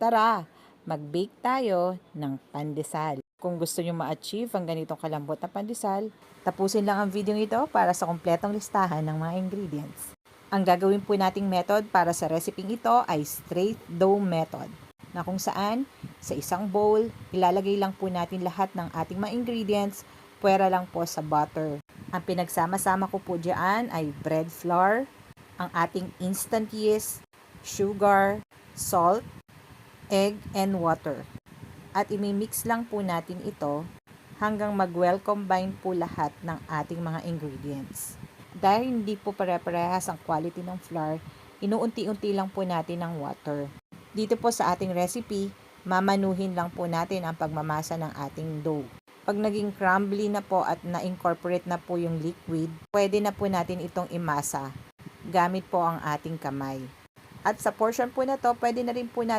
Tara, mag-bake tayo ng pandesal. Kung gusto nyo ma-achieve ang ganitong kalambot na pandesal, tapusin lang ang video ito para sa kumpletong listahan ng mga ingredients. Ang gagawin po nating method para sa recipe ito ay straight dough method, na kung saan sa isang bowl, ilalagay lang po natin lahat ng ating mga ingredients, puwera lang po sa butter. Ang pinagsama-sama ko po dyan ay bread flour, ang ating instant yeast, sugar, salt, egg, and water. At imimix lang po natin ito hanggang mag-well combine po lahat ng ating mga ingredients. Dahil hindi po pare-parehas ang quality ng flour, inuunti-unti lang po natin ng water. Dito po sa ating recipe, mamanuhin lang po natin ang pagmamasa ng ating dough. Pag naging crumbly na po at na-incorporate na po yung liquid, pwede na po natin itong imasa gamit po ang ating kamay. At sa portion po na to, pwede na rin po natin